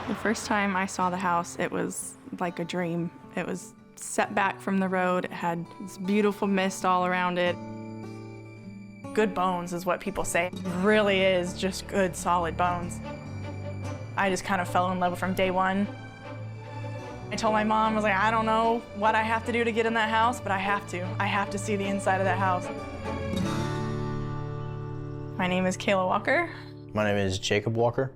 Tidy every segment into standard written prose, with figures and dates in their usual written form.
The first time I saw the house, it was like a dream. It was set back from the road. It had this beautiful mist all around it. Good bones is what people say. It really is just good, solid bones. I just kind of fell in love from day one. I told my mom, I was like, I don't know what I have to do to get in that house, but I have to. I have to see the inside of that house. My name is Kayla Walker. My name is Jacob Walker.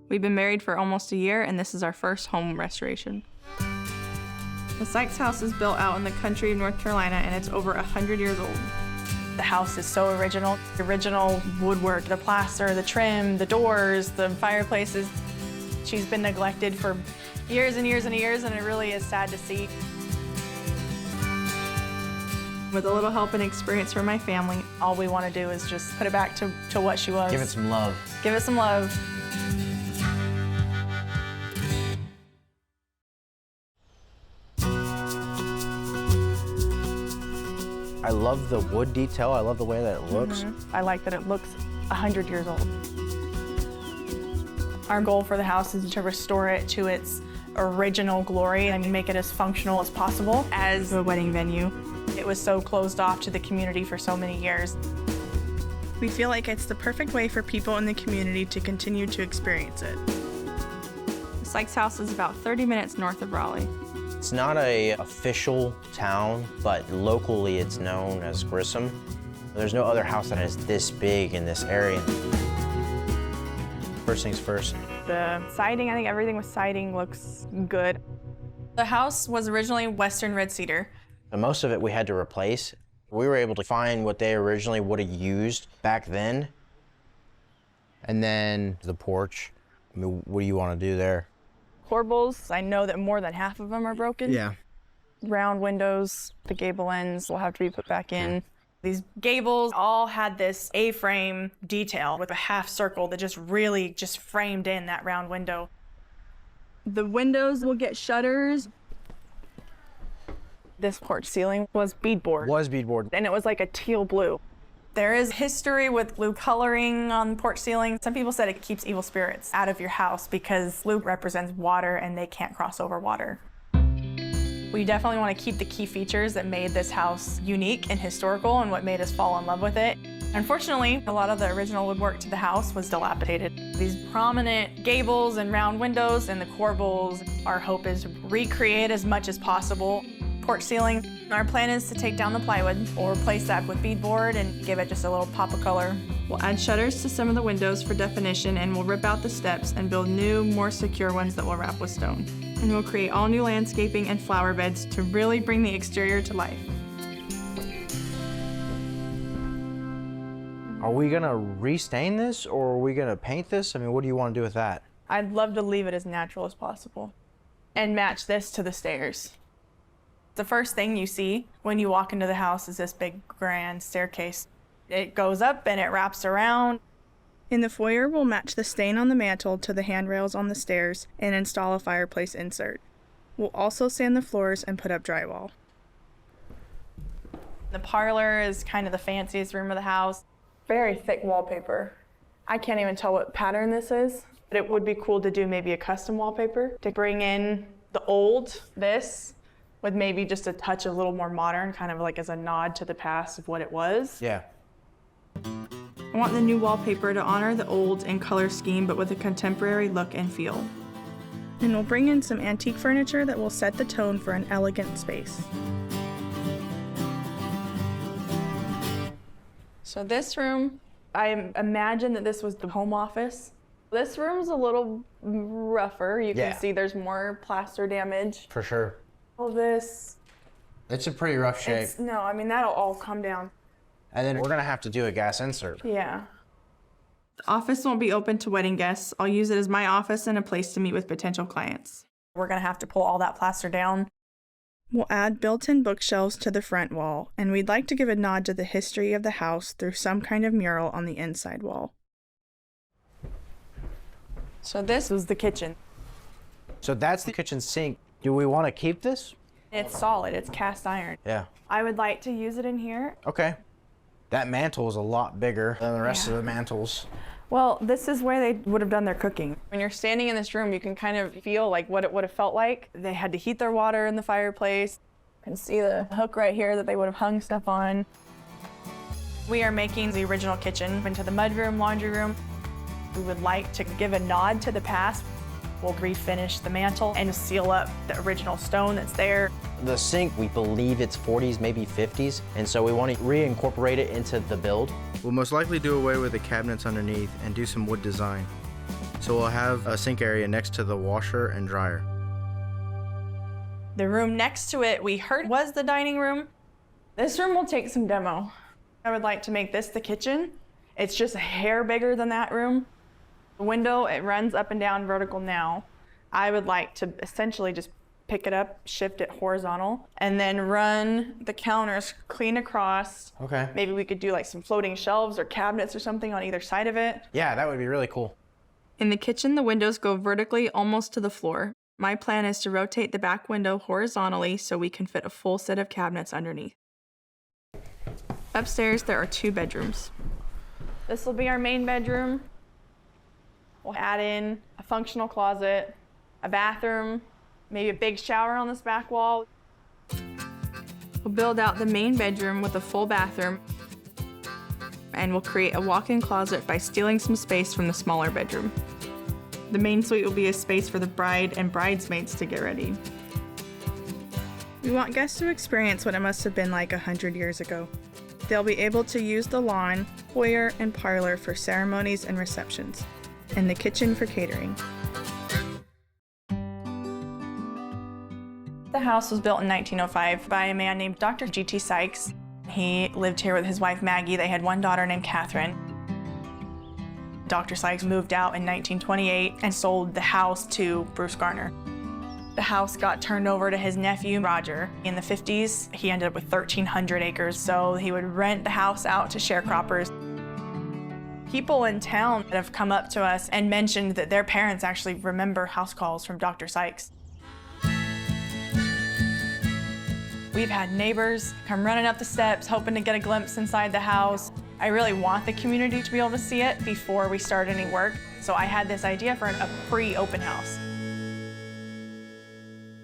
We've been married for almost a year, and this is our first home restoration. The Sykes house is built out in the country of North Carolina, and it's over 100 years old. The house is so original. The original woodwork, the plaster, the trim, the doors, the fireplaces. She's been neglected for years and years and years, and it really is sad to see. With a little help and experience from my family, all we want to do is just put it back to what she was. Give it some love. Give it some love. I love the wood detail. I love the way that it looks. I like that it looks 100 years old. Our goal for the house is to restore it to its original glory and make it as functional as possible as a wedding venue. It was so closed off to the community for so many years. We feel like it's the perfect way for people in the community to continue to experience it. The Sykes house is about 30 minutes north of Raleigh. It's not an official town, but locally it's known as Grissom. There's no other house that is this big in this area. First things first. The siding, I think everything with siding looks good. The house was originally Western red cedar. And most of it we had to replace. We were able to find what they originally would have used back then. And then the porch. I mean, what do you want to do there? Corbels, I know that more than half of them are broken. Yeah. Round windows, the gable ends will have to be put back in. These gables all had this A-frame detail with a half circle that just really just framed in that round window. The windows will get shutters. This porch ceiling was beadboard. Was beadboard. And it was like a teal blue. There is history with blue coloring on the porch ceiling. Some people said it keeps evil spirits out of your house because blue represents water and they can't cross over water. We definitely want to keep the key features that made this house unique and historical and what made us fall in love with it. Unfortunately, a lot of the original woodwork to the house was dilapidated. These prominent gables and round windows and the corbels, our hope is to recreate as much as possible. Porch ceiling, our plan is to take down the plywood or replace that with beadboard and give it just a little pop of color. We'll add shutters to some of the windows for definition, and we'll rip out the steps and build new, more secure ones that we'll wrap with stone. And we'll create all new landscaping and flower beds to really bring the exterior to life. Are we gonna restain this or are we gonna paint this? I mean, what do you want to do with that? I'd love to leave it as natural as possible and match this to the stairs. The first thing you see when you walk into the house is this big grand staircase. It goes up and it wraps around. In the foyer, we'll match the stain on the mantle to the handrails on the stairs and install a fireplace insert. We'll also sand the floors and put up drywall. The parlor is kind of the fanciest room of the house. Very thick wallpaper. I can't even tell what pattern this is, but it would be cool to do maybe a custom wallpaper to bring in the old, this, with maybe just a touch a little more modern, kind of like as a nod to the past of what it was. Yeah. I want the new wallpaper to honor the old and color scheme, but with a contemporary look and feel. And we'll bring in some antique furniture that will set the tone for an elegant space. So this room, I imagine that this was the home office. This room's a little rougher. You can see there's more plaster damage. For sure. All this. It's a pretty rough shape. No, I mean, that'll all come down. And then we're gonna have to do a gas insert. Yeah. The office won't be open to wedding guests. I'll use it as my office and a place to meet with potential clients. We're gonna have to pull all that plaster down. We'll add built-in bookshelves to the front wall, and we'd like to give a nod to the history of the house through some kind of mural on the inside wall. So this was the kitchen. So that's the kitchen sink. Do we want to keep this? It's solid, it's cast iron. Yeah. I would like to use it in here. Okay. That mantle is a lot bigger than the rest of the mantles. Well, this is where they would have done their cooking. When you're standing in this room, you can kind of feel like what it would have felt like. They had to heat their water in the fireplace. You can see the hook right here that they would have hung stuff on. We are making the original kitchen into the mudroom, laundry room. We would like to give a nod to the past. We'll refinish the mantle and seal up the original stone that's there. The sink, we believe it's 40s, maybe 50s, and so we want to reincorporate it into the build. We'll most likely do away with the cabinets underneath and do some wood design. So we'll have a sink area next to the washer and dryer. The room next to it, we heard was the dining room. This room will take some demo. I would like to make this the kitchen. It's just a hair bigger than that room. The window, it runs up and down vertical now. I would like to essentially just pick it up, shift it horizontal, and then run the counters clean across. Okay. Maybe we could do like some floating shelves or cabinets or something on either side of it. Yeah, that would be really cool. In the kitchen, the windows go vertically almost to the floor. My plan is to rotate the back window horizontally so we can fit a full set of cabinets underneath. Upstairs, there are 2 bedrooms. This will be our main bedroom. We'll add in a functional closet, a bathroom, maybe a big shower on this back wall. We'll build out the main bedroom with a full bathroom, and we'll create a walk-in closet by stealing some space from the smaller bedroom. The main suite will be a space for the bride and bridesmaids to get ready. We want guests to experience what it must have been like 100 years ago. They'll be able to use the lawn, foyer, and parlor for ceremonies and receptions, and the kitchen for catering. The house was built in 1905 by a man named Dr. G.T. Sykes. He lived here with his wife Maggie. They had one daughter named Catherine. Dr. Sykes moved out in 1928 and sold the house to Bruce Garner. The house got turned over to his nephew, Roger. In the 50s, he ended up with 1,300 acres, so he would rent the house out to sharecroppers. People in town have come up to us and mentioned that their parents actually remember house calls from Dr. Sykes. We've had neighbors come running up the steps, hoping to get a glimpse inside the house. I really want the community to be able to see it before we start any work, so I had this idea for a pre-open house.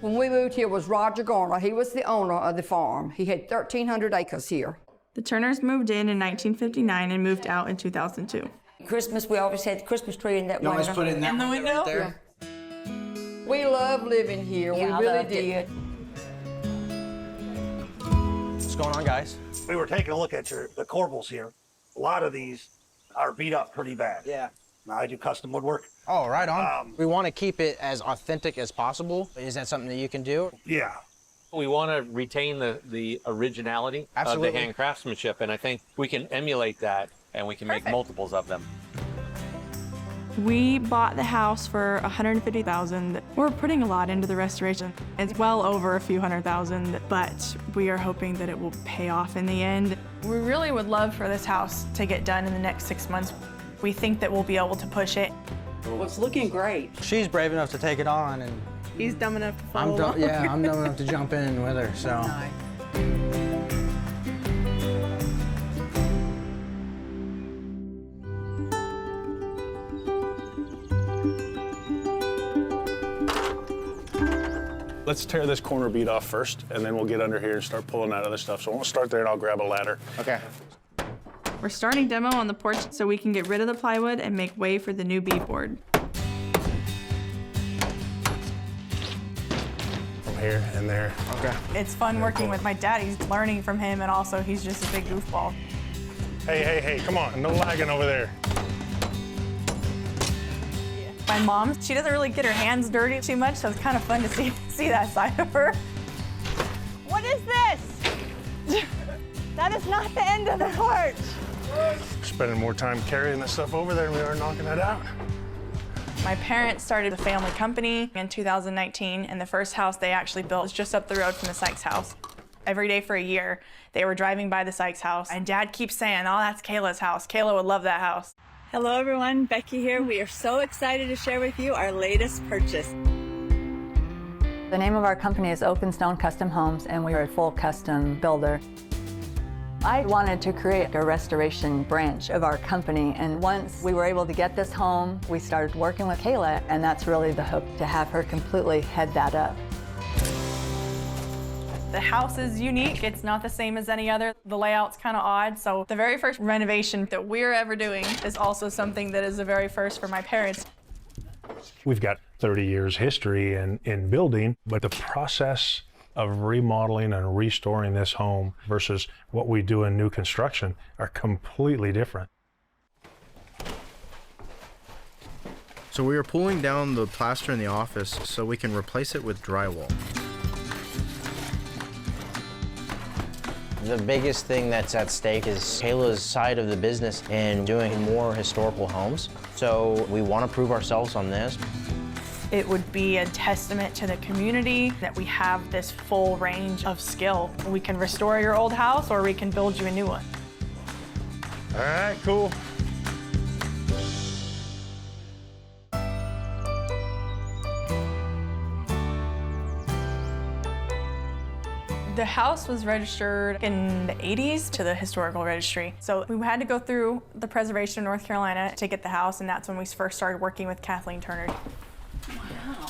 When we moved here was Roger Garner. He was the owner of the farm. He had 1,300 acres here. The Turners moved in 1959 and moved out in 2002. Christmas, we always had the Christmas tree in that window. Always put it in that the window? right there. Yeah. We love living here. Yeah, we really did. What's going on, guys? We were taking a look at the corbels here. A lot of these are beat up pretty bad. Yeah. Now, I do custom woodwork. Oh, right on. We want to keep it as authentic as possible. Is that something that you can do? Yeah. We want to retain the originality Absolutely. of the hand craftsmanship, and I think we can emulate that, and we can make multiples of them. We bought the house for $150,000. We're putting a lot into the restoration. It's well over a few $100,000, but we are hoping that it will pay off in the end. We really would love for this house to get done in the next 6 months. We think that we'll be able to push it. Well, it's looking great. She's brave enough to take it on, and He's dumb enough to follow along. I'm dumb enough to jump in with her, so. Let's tear this corner bead off first, and then we'll get under here and start pulling that other stuff. So we'll start there, and I'll grab a ladder. Okay. We're starting demo on the porch so we can get rid of the plywood and make way for the new beadboard. From here and there. Okay. It's fun working with my dad. He's learning from him, and also he's just a big goofball. Hey, come on. No lagging over there. My mom, she doesn't really get her hands dirty too much, so it's kind of fun to see that side of her. What is this? That is not the end of the porch. Spending more time carrying this stuff over there than we are knocking it out. My parents started a family company in 2019, and the first house they actually built was just up the road from the Sykes house. Every day for a year, they were driving by the Sykes house, and Dad keeps saying, oh, that's Kayla's house. Kayla would love that house. Hello everyone, Becky here. We are so excited to share with you our latest purchase. The name of our company is Open Stone Custom Homes, and we are a full custom builder. I wanted to create a restoration branch of our company, and once we were able to get this home, we started working with Kayla, and that's really the hope, to have her completely head that up. The house is unique. It's not the same as any other. The layout's kind of odd, so the very first renovation that we're ever doing is also something that is the very first for my parents. We've got 30 years history in building, but the process of remodeling and restoring this home versus what we do in new construction are completely different. So we are pulling down the plaster in the office so we can replace it with drywall. The biggest thing that's at stake is Kayla's side of the business and doing more historical homes. So we want to prove ourselves on this. It would be a testament to the community that we have this full range of skill. We can restore your old house or we can build you a new one. All right, cool. The house was registered in the 80s to the historical registry. So we had to go through the preservation of North Carolina to get the house, and that's when we first started working with Kathleen Turner. Wow.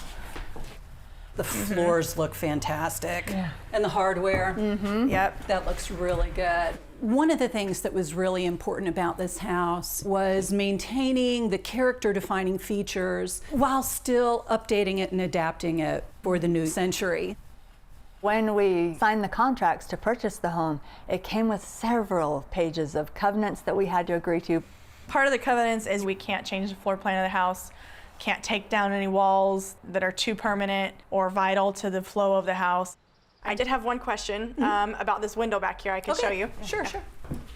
The floors look fantastic. Yeah. And the hardware. Yep. That looks really good. One of the things that was really important about this house was maintaining the character-defining features while still updating it and adapting it for the new century. When we signed the contracts to purchase the home, it came with several pages of covenants that we had to agree to. Part of the covenants is we can't change the floor plan of the house, can't take down any walls that are too permanent or vital to the flow of the house. I did have one question about this window back here I could show you. Sure, sure.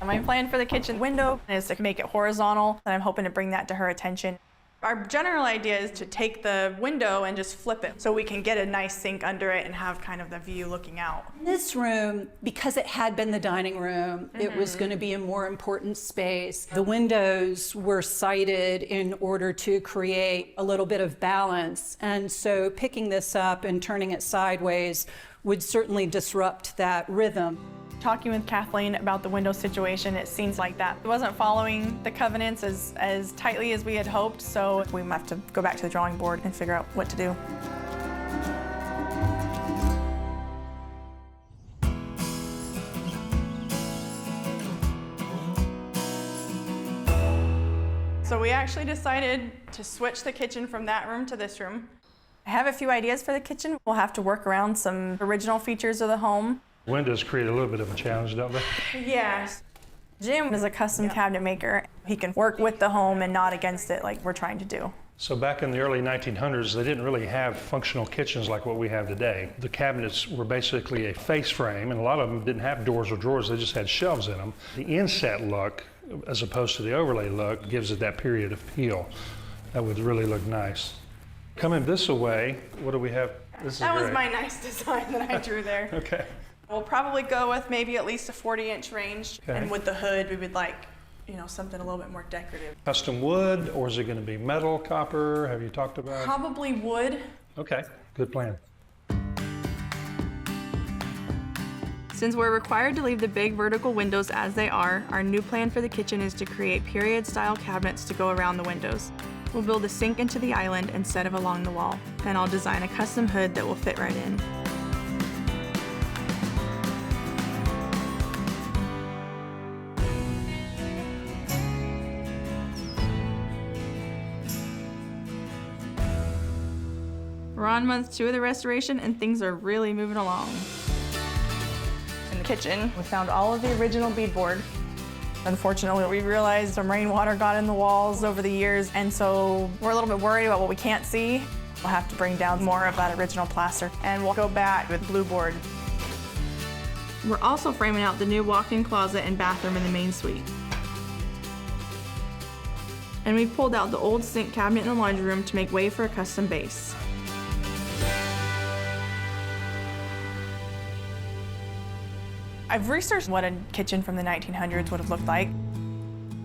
My plan for the kitchen window is to make it horizontal, and I'm hoping to bring that to her attention. Our general idea is to take the window and just flip it so we can get a nice sink under it and have kind of the view looking out. This room, because it had been the dining room, it was going to be a more important space. The windows were sited in order to create a little bit of balance, and so picking this up and turning it sideways would certainly disrupt that rhythm. Talking with Kathleen about the window situation, it seems like that it wasn't following the covenants as tightly as we had hoped, so we might have to go back to the drawing board and figure out what to do. So we actually decided to switch the kitchen from that room to this room. I have a few ideas for the kitchen. We'll have to work around some original features of the home. Windows create a little bit of a challenge, don't they? Yes. Jim is a custom cabinet maker. He can work with the home and not against it like we're trying to do. So back in the early 1900s, they didn't really have functional kitchens like what we have today. The cabinets were basically a face frame, and a lot of them didn't have doors or drawers, they just had shelves in them. The inset look, as opposed to the overlay look, gives it that period appeal. That would really look nice. Coming this way, what do we have? This is That was great. my nice design that I drew there. Okay. We'll probably go with maybe at least a 40-inch range. Okay. And with the hood, we would like, you know, something a little bit more decorative. Custom wood, or is it going to be metal, copper? Have you talked about? Probably wood. Okay, good plan. Since we're required to leave the big vertical windows as they are, our new plan for the kitchen is to create period-style cabinets to go around the windows. We'll build a sink into the island instead of along the wall, and I'll design a custom hood that will fit right in. We're on month 2 of the restoration and things are really moving along. In the kitchen, we found all of the original beadboard. Unfortunately, we realized some rainwater got in the walls over the years, and so we're a little bit worried about what we can't see. We'll have to bring down more of that original plaster, and we'll go back with blue board. We're also framing out the new walk-in closet and bathroom in the main suite. And we pulled out the old sink cabinet in the laundry room to make way for a custom base. I've researched what a kitchen from the 1900s would have looked like.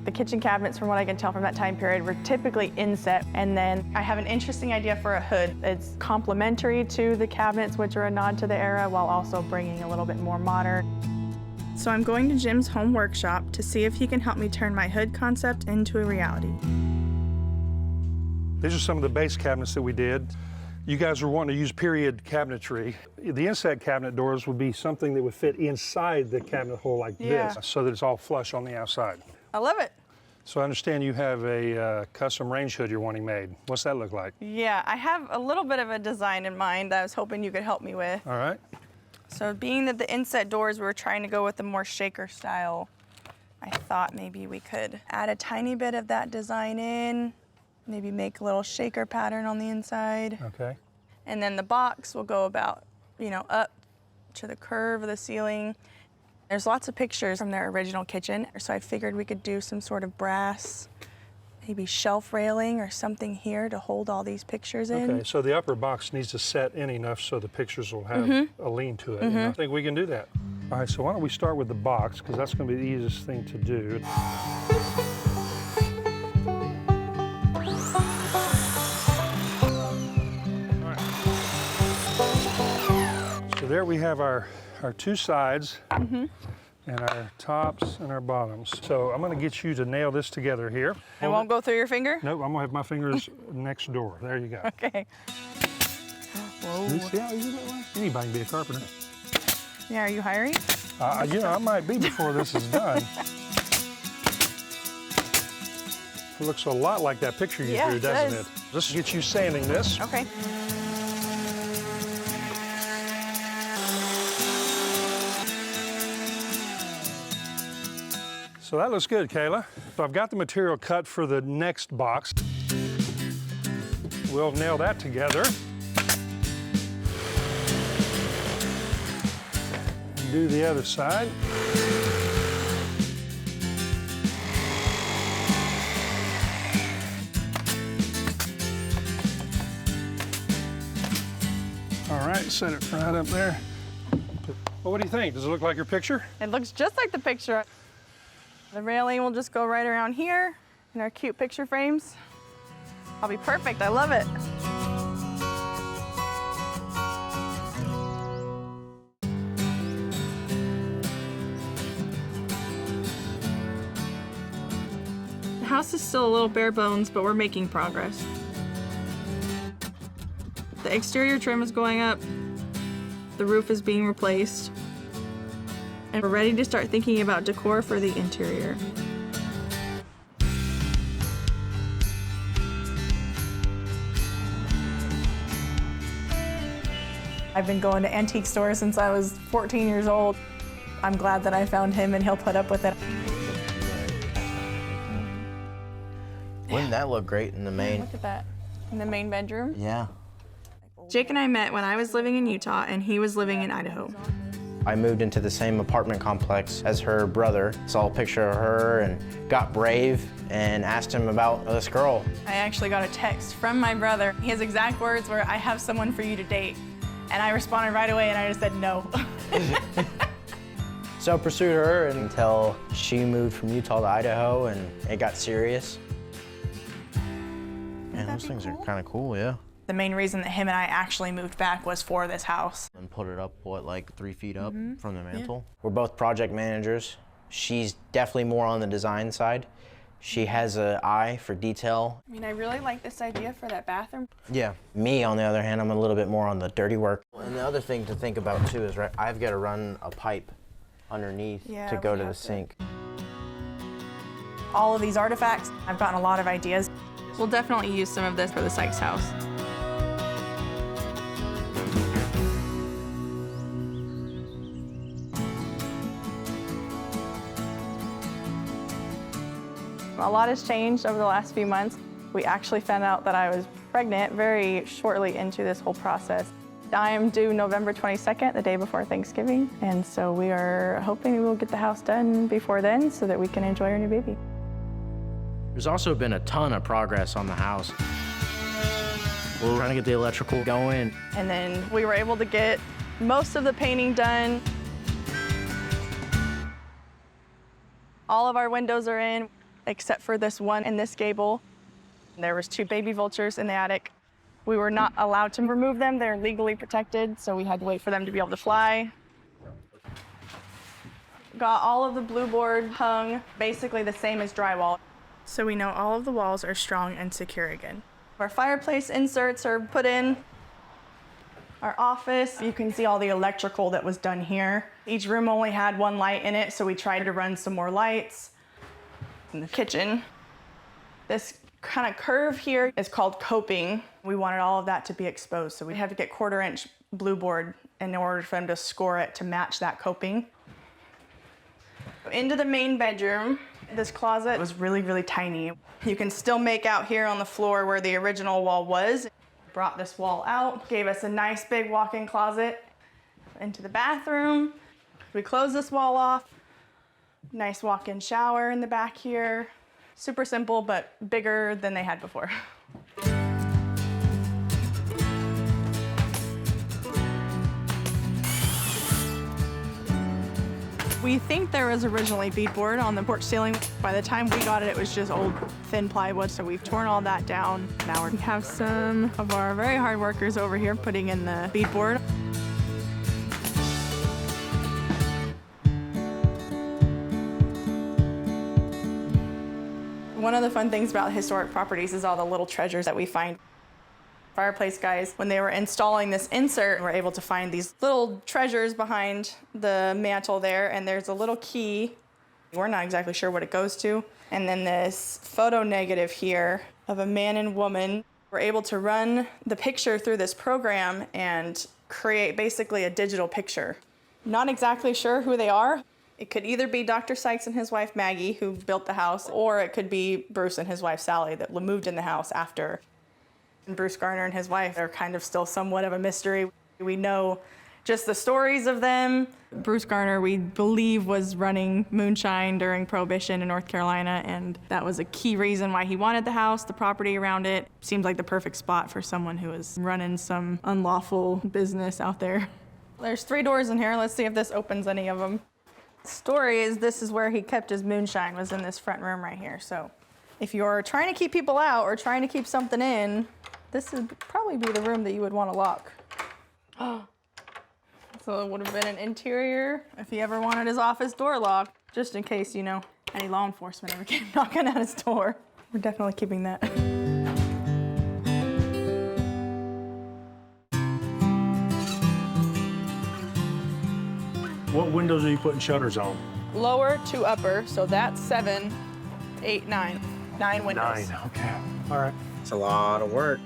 The kitchen cabinets, from what I can tell from that time period, were typically inset. And then I have an interesting idea for a hood. It's complementary to the cabinets, which are a nod to the era, while also bringing a little bit more modern. So I'm going to Jim's home workshop to see if he can help me turn my hood concept into a reality. These are some of the base cabinets that we did. You guys were wanting to use period cabinetry. The inside cabinet doors would be something that would fit inside the cabinet hole like this, so that it's all flush on the outside. I love it. So I understand you have a custom range hood you're wanting made. What's that look like? Yeah, I have a little bit of a design in mind that I was hoping you could help me with. All right. So being that the inset doors, we were trying to go with a more shaker style, I thought maybe we could add a tiny bit of that design in, maybe make a little shaker pattern on the inside. Okay. And then the box will go about, you know, up to the curve of the ceiling. There's lots of pictures from their original kitchen, so I figured we could do some sort of brass, maybe shelf railing or something here to hold all these pictures in. Okay, so the upper box needs to set in enough so the pictures will have a lean to it. And I think we can do that. All right, so why don't we start with the box, because that's going to be the easiest thing to do. All right. So there we have our two sides. And our tops and our bottoms. So I'm gonna get you to nail this together here. It won't go through your finger? Nope, I'm gonna have my fingers next door. There you go. Okay. Whoa. See how easy that was? Anybody can be a carpenter. Yeah, are you hiring? You know, I might be before this is done. It looks a lot like that picture you drew, doesn't it? Let's get you sanding this. Okay. So that looks good, Kayla. So I've got the material cut for the next box. We'll nail that together. And do the other side. All right, set it right up there. Well, what do you think? Does it look like your picture? It looks just like the picture. The railing will just go right around here in our cute picture frames. I'll be perfect, I love it. The house is still a little bare bones, but we're making progress. The exterior trim is going up, the roof is being replaced, and we're ready to start thinking about decor for the interior. I've been going to antique stores since I was 14 years old. I'm glad that I found him and he'll put up with it. Wouldn't that look great in the main? Look at that, in the main bedroom. Yeah. Jake and I met when I was living in Utah and he was living in Idaho. I moved into the same apartment complex as her brother, saw a picture of her and got brave and asked him about this girl. I actually got a text from my brother. His exact words were, "I have someone for you to date." And I responded right away and I just said no. So I pursued her until she moved from Utah to Idaho and it got serious. Man, those things are kind of cool, yeah. The main reason that him and I actually moved back was for this house. And put it up, what, like 3 feet up from the mantle? Yeah. We're both project managers. She's definitely more on the design side. She has an eye for detail. I mean, I really like this idea for that bathroom. Yeah. Me, on the other hand, I'm a little bit more on the dirty work. And the other thing to think about too is, I've got to run a pipe underneath to go to the sink. All of these artifacts, I've gotten a lot of ideas. We'll definitely use some of this for the Sykes house. A lot has changed over the last few months. We actually found out that I was pregnant very shortly into this whole process. I am due November 22nd, the day before Thanksgiving, and so we are hoping we'll get the house done before then so that we can enjoy our new baby. There's also been a ton of progress on the house. We're trying to get the electrical going. And then we were able to get most of the painting done. All of our windows are in, except for this one in this gable. There was 2 baby vultures in the attic. We were not allowed to remove them. They're legally protected, so we had to wait for them to be able to fly. got all of the blue board hung, basically the same as drywall. So we know all of the walls are strong and secure again. Our fireplace inserts are put in. Our office, you can see all the electrical that was done here. Each room only had one light in it, so we tried to run some more lights. In the kitchen, this kind of curve here is called coping. We wanted all of that to be exposed, so we had to get 1/4" blue board in order for them to score it to match that coping. Into the main bedroom, this closet was really, really tiny. You can still make out here on the floor where the original wall was. Brought this wall out, gave us a nice big walk-in closet. Into the bathroom, we closed this wall off. Nice walk-in shower in the back here. Super simple, but bigger than they had before. We think there was originally beadboard on the porch ceiling. By the time we got it, it was just old thin plywood, so we've torn all that down. Now we have some of our very hard workers over here putting in the beadboard. One of the fun things about historic properties is all the little treasures that we find. Fireplace guys, when they were installing this insert, were able to find these little treasures behind the mantle there, and there's a little key. We're not exactly sure what it goes to. And then this photo negative here of a man and woman. We're able to run the picture through this program and create basically a digital picture. Not exactly sure who they are. It could either be Dr. Sykes and his wife Maggie, who built the house, or it could be Bruce and his wife Sally that moved in the house after. And Bruce Garner and his wife are kind of still somewhat of a mystery. We know just the stories of them. Bruce Garner, we believe, was running moonshine during Prohibition in North Carolina, and that was a key reason why he wanted the house, the property around it. Seemed like the perfect spot for someone who was running some unlawful business out there. There's 3 doors in here. Let's see if this opens any of them. The story is this is where he kept his moonshine, was in this front room right here. So if you're trying to keep people out or trying to keep something in, this would probably be the room that you would want to lock. So it would have been an interior if he ever wanted his office door locked, just in case, you know, any law enforcement ever came knocking at his door. We're definitely keeping that. What windows are you putting shutters on? Lower to upper, so that's 7, 8, 9. 9 windows. 9, okay. All right. It's a lot of work.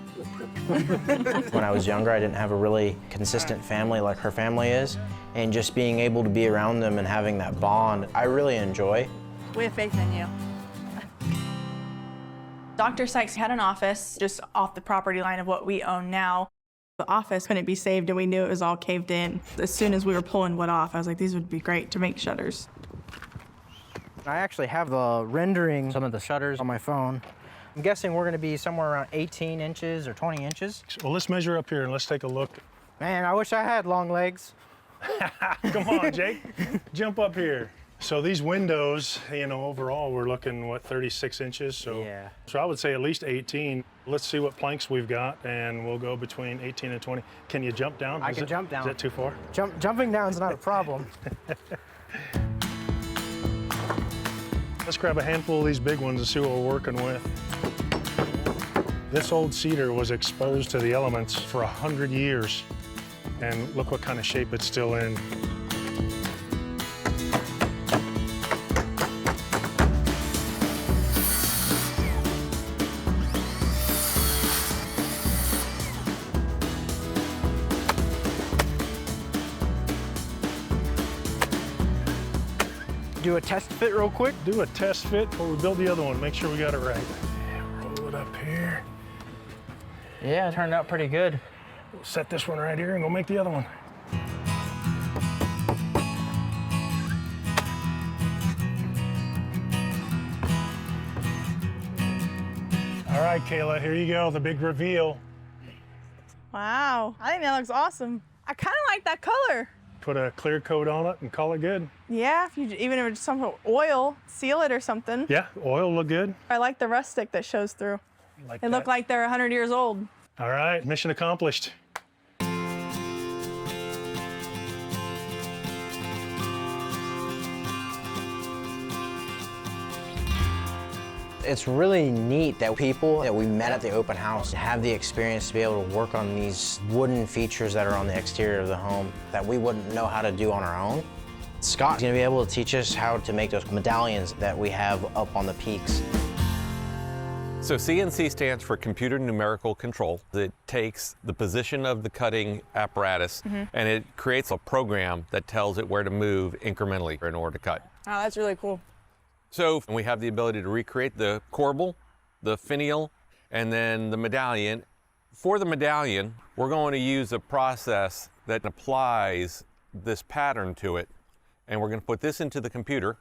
When I was younger, I didn't have a really consistent family like her family is, and just being able to be around them and having that bond, I really enjoy. We have faith in you. Dr. Sykes had an office just off the property line of what we own now. The office couldn't be saved, and we knew it was all caved in. As soon as we were pulling wood off, I was like, these would be great to make shutters. I actually have the rendering, some of the shutters on my phone. I'm guessing we're gonna be somewhere around 18 inches or 20 inches. Well, let's measure up here and let's take a look. Man, I wish I had long legs. Come on, Jake, jump up here. So these windows, you know, overall, we're looking, what, 36 inches? So, yeah. So I would say at least 18. Let's see what planks we've got, and we'll go between 18 and 20. Can you jump down? I can jump down. Is that too far? Jumping down's not a problem. Let's grab a handful of these big ones and see what we're working with. This old cedar was exposed to the elements for 100 years, and look what kind of shape it's still in. Do a test fit real quick. Do a test fit before we build the other one. Make sure we got it right. Roll it up here. Yeah, it turned out pretty good. We'll set this one right here and go make the other one. All right, Kayla, here you go, the big reveal. Wow, I think that looks awesome. I kind of like that color. Put a clear coat on it and call it good. Yeah, if you even if it's some oil, seal it or something. Yeah, oil look good. I like the rustic that shows through. Like They look like they're 100 years old. All right, mission accomplished. It's really neat that people that we met at the open house have the experience to be able to work on these wooden features that are on the exterior of the home that we wouldn't know how to do on our own. Scott's gonna be able to teach us how to make those medallions that we have up on the peaks. So CNC stands for computer numerical control. It takes the position of the cutting apparatus and it creates a program that tells it where to move incrementally in order to cut. Oh, that's really cool. So we have the ability to recreate the corbel, the finial, and then the medallion. For the medallion, we're going to use a process that applies this pattern to it, and we're going to put this into the computer.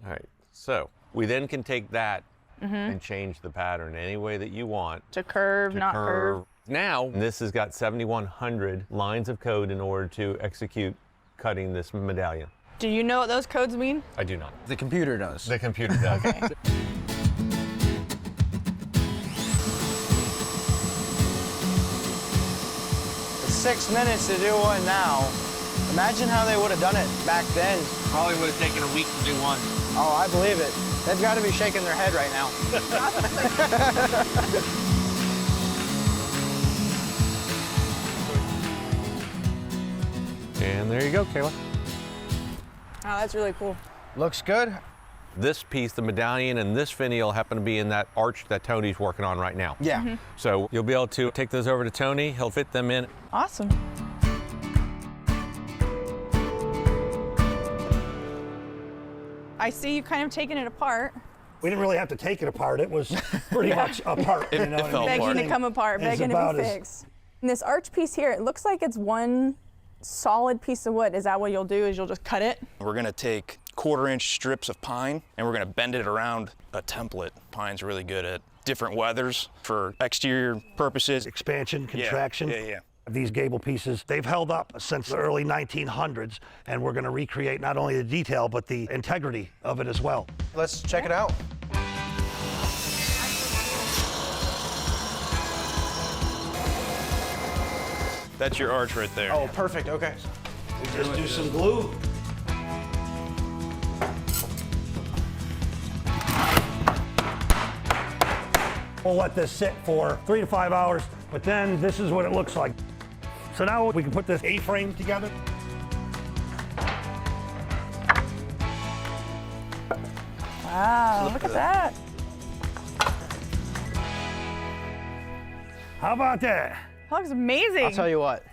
All right, so we then can take that and change the pattern any way that you want. To curve, not curve. Now, this has got 7,100 lines of code in order to execute cutting this medallion. Do you know what those codes mean? I do not. The computer does. The computer does. Okay. 6 minutes to do one now. Imagine how they would have done it back then. Probably would have taken a week to do one. Oh, I believe it. They've got to be shaking their head right now. And there you go, Kayla. Oh, that's really cool. Looks good. This piece, the medallion, and this finial happen to be in that arch that Tony's working on right now. Yeah. So you'll be able to take those over to Tony. He'll fit them in. Awesome. I see you kind of taking it apart. We didn't really have to take it apart. It was pretty much apart. You know what I mean? Begging to come apart, It's begging to about be as- fixed. And this arch piece here, it looks like it's one solid piece of wood. Is that what you'll do, is you'll just cut it? We're gonna take 1/4-inch strips of pine and we're gonna bend it around a template. Pine's really good at different weathers for exterior purposes. Expansion, contraction. Yeah. These gable pieces, they've held up since the early 1900s, and we're going to recreate not only the detail, but the integrity of it as well. Let's check it out. That's your arch right there. Oh, perfect, okay. We just do some glue. We'll let this sit for 3 to 5 hours, but then this is what it looks like. So now we can put this A-frame together. Wow, look at that. How about that? That looks amazing. I'll tell you what,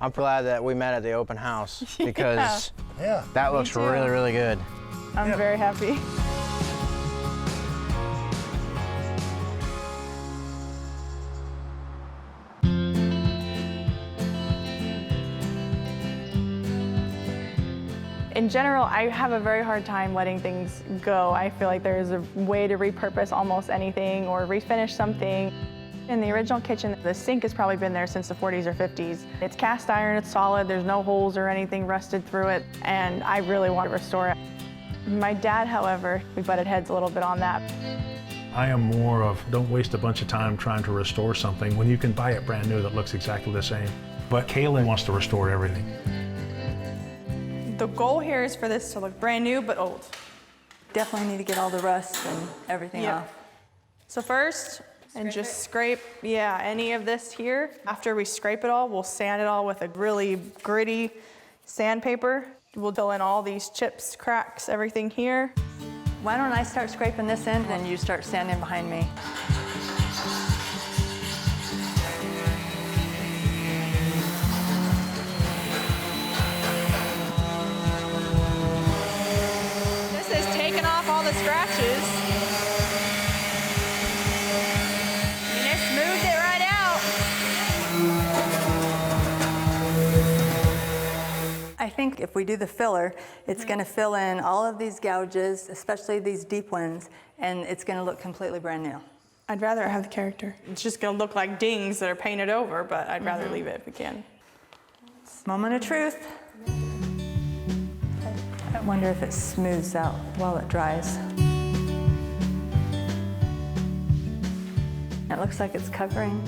I'm glad that we met at the open house because Yeah. that looks too. really, really good. I'm very happy. In general, I have a very hard time letting things go. I feel like there's a way to repurpose almost anything or refinish something. In the original kitchen, the sink has probably been there since the 40s or 50s. It's cast iron, it's solid, there's no holes or anything rusted through it, and I really want to restore it. My dad, however, we butted heads a little bit on that. I am more of don't waste a bunch of time trying to restore something when you can buy it brand new that looks exactly the same. But Kaylin wants to restore everything. The goal here is for this to look brand new but old. Definitely need to get all the rust and everything Yeah. off. So first, and just scrape, any of this here. After we scrape it all, we'll sand it all with a really gritty sandpaper. We'll fill in all these chips, cracks, everything here. Why don't I start scraping this end and you start sanding behind me? This is taking off all the scratches. And it smoothed it right out. I think if we do the filler, it's going to fill in all of these gouges, especially these deep ones, and it's going to look completely brand new. I'd rather have the character. It's just gonna look like dings that are painted over, but I'd rather leave it if we can. Moment of truth. I wonder if it smooths out while it dries. It looks like it's covering.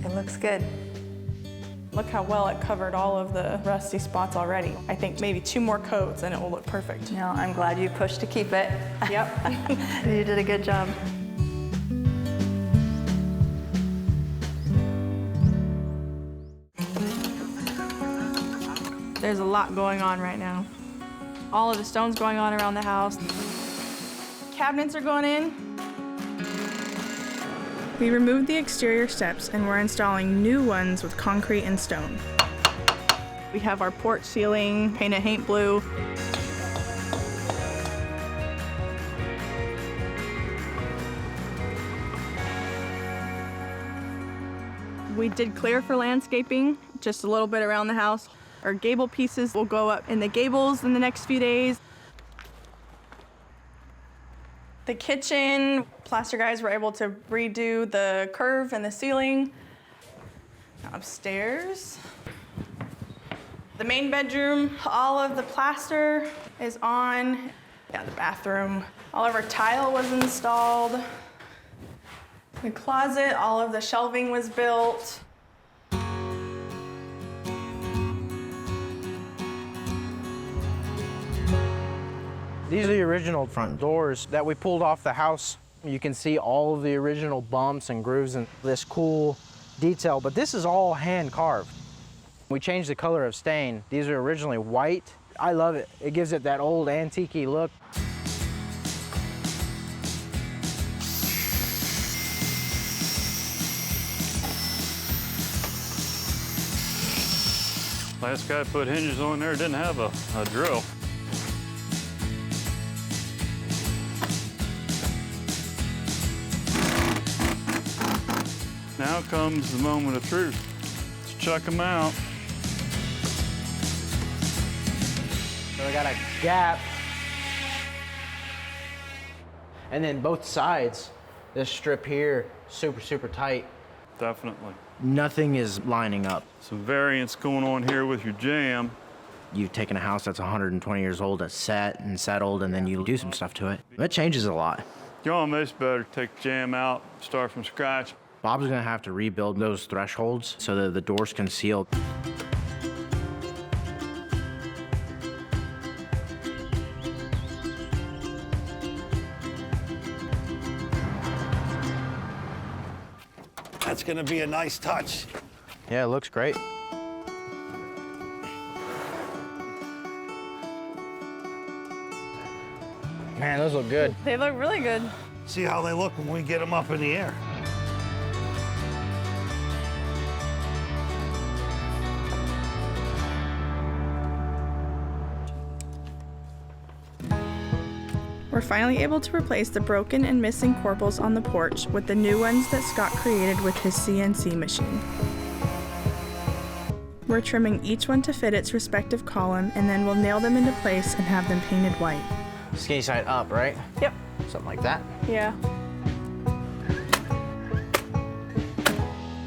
It looks good. Look how well it covered all of the rusty spots already. I think maybe 2 more coats and it will look perfect. No, I'm glad you pushed to keep it. Yep. You did a good job. There's a lot going on right now. All of the stones going on around the house. Cabinets are going in. We removed the exterior steps and we're installing new ones with concrete and stone. We have our porch ceiling painted paint blue. We did clear for landscaping, just a little bit around the house. Our gable pieces will go up in the gables in the next few days. The kitchen, plaster guys were able to redo the curve in the ceiling. Upstairs, the main bedroom, all of the plaster is on. Yeah, the bathroom, all of our tile was installed. The closet, all of the shelving was built. These are the original front doors that we pulled off the house. You can see all of the original bumps and grooves and this cool detail, but this is all hand carved. We changed the color of stain. These are originally white. I love it. It gives it that old antique-y look. Last guy put hinges on there, didn't have a drill. Now comes the moment of truth. Let's chuck them out. So I got a gap. And then both sides, this strip here, super, super tight. Definitely. Nothing is lining up. Some variance going on here with your jamb. You've taken a house that's 120 years old, that's set and settled, and then you do some stuff to it. It changes a lot. You almost better take the jamb out, start from scratch. Bob's gonna have to rebuild those thresholds so that the doors can seal. That's gonna be a nice touch. Yeah, it looks great. Man, those look good. They look really good. See how they look when we get them up in the air. We're finally able to replace the broken and missing corbels on the porch with the new ones that Scott created with his CNC machine. We're trimming each one to fit its respective column, and then we'll nail them into place and have them painted white. Skinny side up, right? Yep. Something like that. Yeah.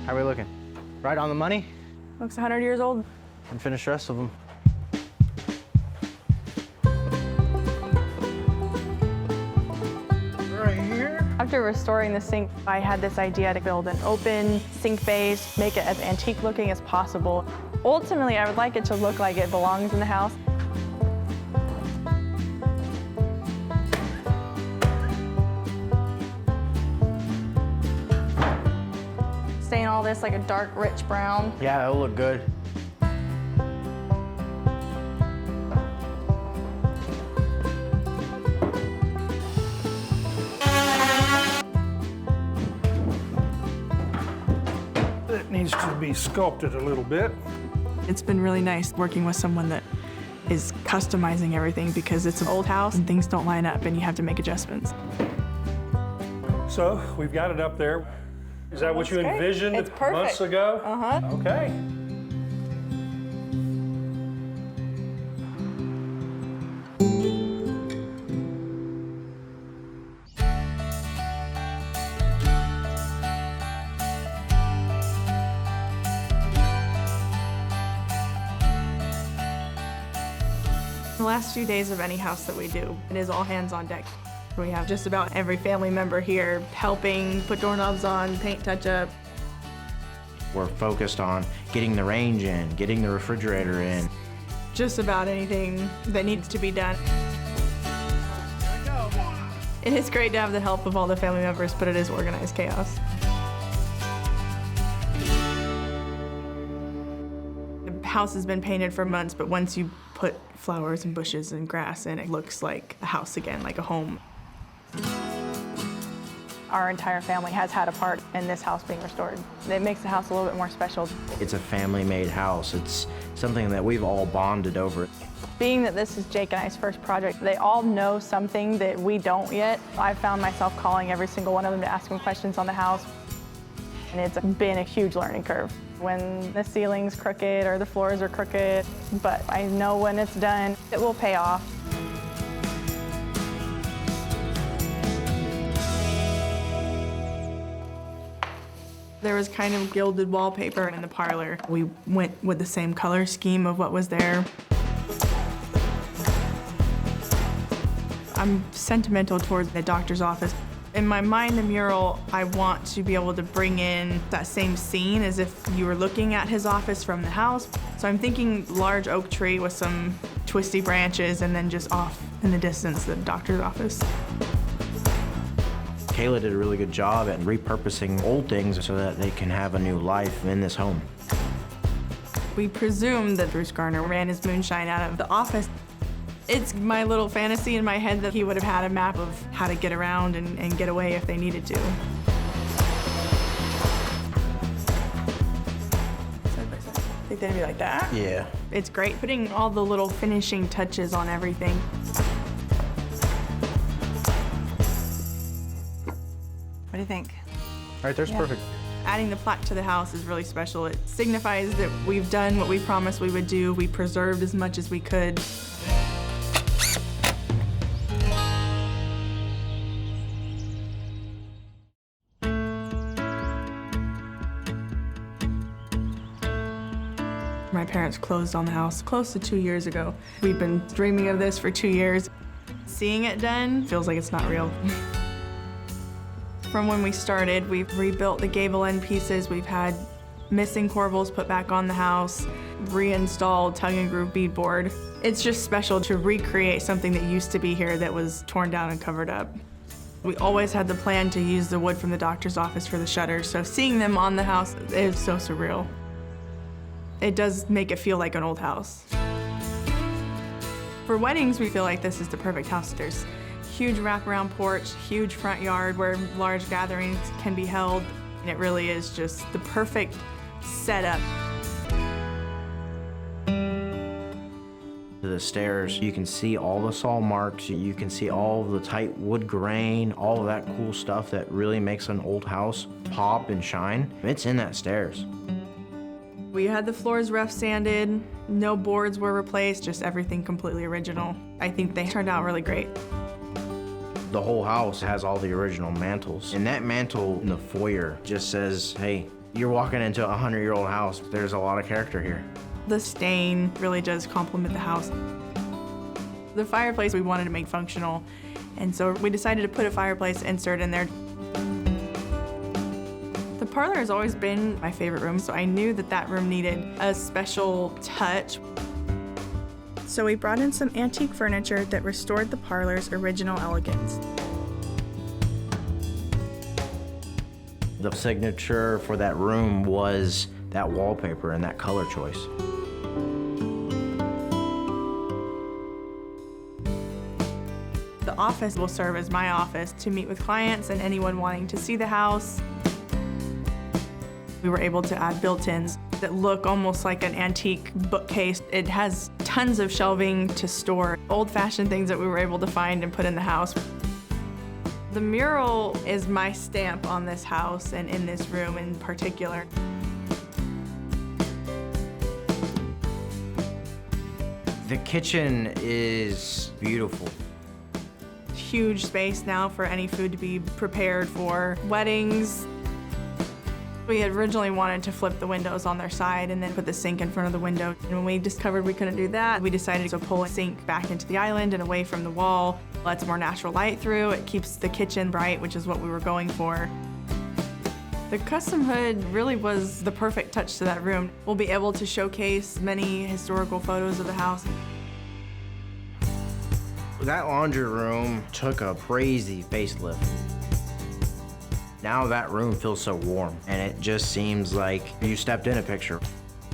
How are we looking? Right on the money? Looks 100 years old. And finish the rest of them. After restoring the sink, I had this idea to build an open sink base, make it as antique looking as possible. Ultimately, I would like it to look like it belongs in the house. Stain all this like a dark, rich brown. Yeah, that'll look good. It needs to be sculpted a little bit. It's been really nice working with someone that is customizing everything because it's an old house and things don't line up and you have to make adjustments. So we've got it up there. Is that what you envisioned months ago? Uh-huh. Okay. The last few days of any house that we do, it is all hands on deck. We have just about every family member here helping put doorknobs on, paint touch up. We're focused on getting the range in, getting the refrigerator in. Just about anything that needs to be done. It is great to have the help of all the family members, but it is organized chaos. The house has been painted for months, but once you put flowers and bushes and grass in, it looks like a house again, like a home. Our entire family has had a part in this house being restored. It makes the house a little bit more special. It's a family-made house. It's something that we've all bonded over. Being that this is Jake and I's first project, they all know something that we don't yet. I've found myself calling every single one of them to ask them questions on the house. And it's been a huge learning curve. When the ceiling's crooked or the floors are crooked, but I know when it's done, it will pay off. There was kind of gilded wallpaper in the parlor. We went with the same color scheme of what was there. I'm sentimental toward the doctor's office. In my mind, the mural, I want to be able to bring in that same scene as if you were looking at his office from the house. So I'm thinking large oak tree with some twisty branches and then just off in the distance, the doctor's office. Kayla did a really good job at repurposing old things so that they can have a new life in this home. We presumed that Bruce Garner ran his moonshine out of the office. It's my little fantasy in my head that he would have had a map of how to get around and get away if they needed to. Think they'd be like that? Yeah. It's great putting all the little finishing touches on everything. What do you think? Right there's perfect. Adding the plaque to the house is really special. It signifies that we've done what we promised we would do. We preserved as much as we could. My parents closed on the house close to 2 years ago. We've been dreaming of this for 2 years. Seeing it done feels like it's not real. From when we started, we've rebuilt the gable end pieces. We've had missing corbels put back on the house, reinstalled tongue and groove beadboard. It's just special to recreate something that used to be here that was torn down and covered up. We always had the plan to use the wood from the doctor's office for the shutters, so seeing them on the house is so surreal. It does make it feel like an old house. For weddings, we feel like this is the perfect house. There's huge wraparound porch, huge front yard where large gatherings can be held. And it really is just the perfect setup. The stairs, you can see all the saw marks, you can see all the tight wood grain, all of that cool stuff that really makes an old house pop and shine. It's in that stairs. We had the floors rough sanded, no boards were replaced, just everything completely original. I think they turned out really great. The whole house has all the original mantles. And that mantle in the foyer just says, hey, you're walking into a 100-year-old house. There's a lot of character here. The stain really does complement the house. The fireplace we wanted to make functional, and so we decided to put a fireplace insert in there. The parlor has always been my favorite room, so I knew that that room needed a special touch. So we brought in some antique furniture that restored the parlor's original elegance. The signature for that room was that wallpaper and that color choice. The office will serve as my office to meet with clients and anyone wanting to see the house. We were able to add built-ins that look almost like an antique bookcase. It has tons of shelving to store old-fashioned things that we were able to find and put in the house. The mural is my stamp on this house and in this room in particular. The kitchen is beautiful. Huge space now for any food to be prepared for weddings. We had originally wanted to flip the windows on their side and then put the sink in front of the window. And when we discovered we couldn't do that, we decided to pull a sink back into the island and away from the wall. Lets more natural light through. It keeps the kitchen bright, which is what we were going for. The custom hood really was the perfect touch to that room. We'll be able to showcase many historical photos of the house. That laundry room took a crazy facelift. Now that room feels so warm, and it just seems like you stepped in a picture.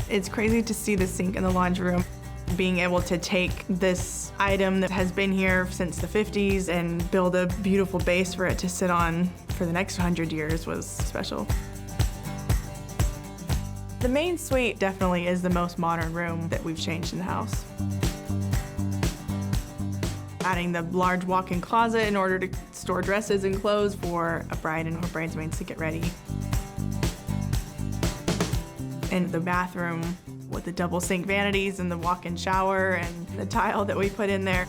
It's crazy to see the sink in the laundry room. Being able to take this item that has been here since the 50s and build a beautiful base for it to sit on for the next 100 years was special. The main suite definitely is the most modern room that we've changed in the house. Adding the large walk-in closet in order to store dresses and clothes for a bride and her bridesmaids to get ready. And the bathroom with the double sink vanities and the walk-in shower and the tile that we put in there.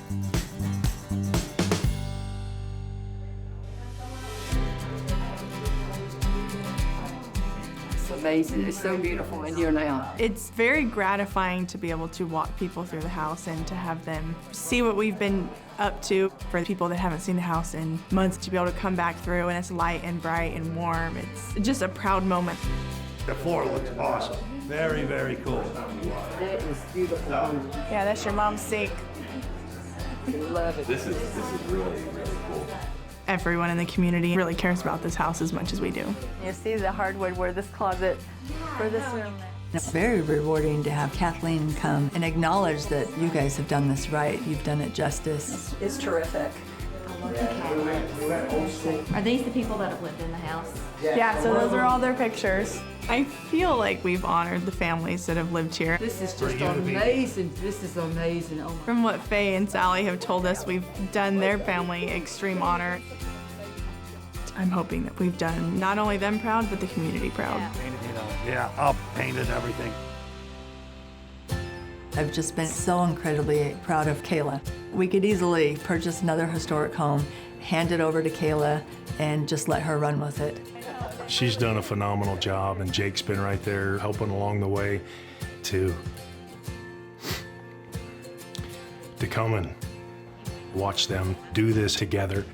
It's amazing. It's so beautiful in here now. It's very gratifying to be able to walk people through the house and to have them see what we've been up to. For people that haven't seen the house in months, to be able to come back through and it's light and bright and warm. It's just a proud moment. The floor looks awesome. Very, very cool. That is beautiful. Yeah, that's your mom's sink. Love it. This is really, really cool. Everyone in the community really cares about this house as much as we do. You see the hardwood where this closet for this room. It's very rewarding to have Kathleen come and acknowledge that you guys have done this right. You've done it justice. It's terrific. Are these the people that have lived in the house? Yeah, so those are all their pictures. I feel like we've honored the families that have lived here. This is just amazing. This is amazing. Oh my. From what Faye and Sally have told us, we've done their family extreme honor. I'm hoping that we've done not only them proud, but the community proud. Yeah, up, painted everything. I've just been so incredibly proud of Kayla. We could easily purchase another historic home, hand it over to Kayla, and just let her run with it. She's done a phenomenal job, and Jake's been right there helping along the way to come and watch them do this together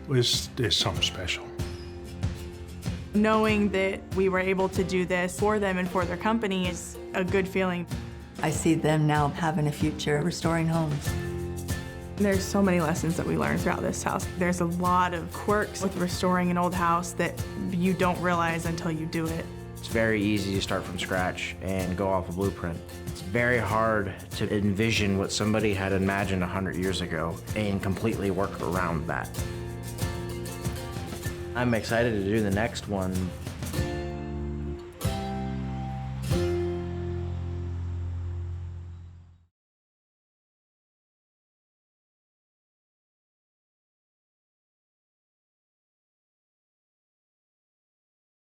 is something special. Knowing that we were able to do this for them and for their company is a good feeling. I see them now having a future restoring homes. There's so many lessons that we learned throughout this house. There's a lot of quirks with restoring an old house that you don't realize until you do it. It's very easy to start from scratch and go off a blueprint. It's very hard to envision what somebody had imagined 100 years ago and completely work around that. I'm excited to do the next one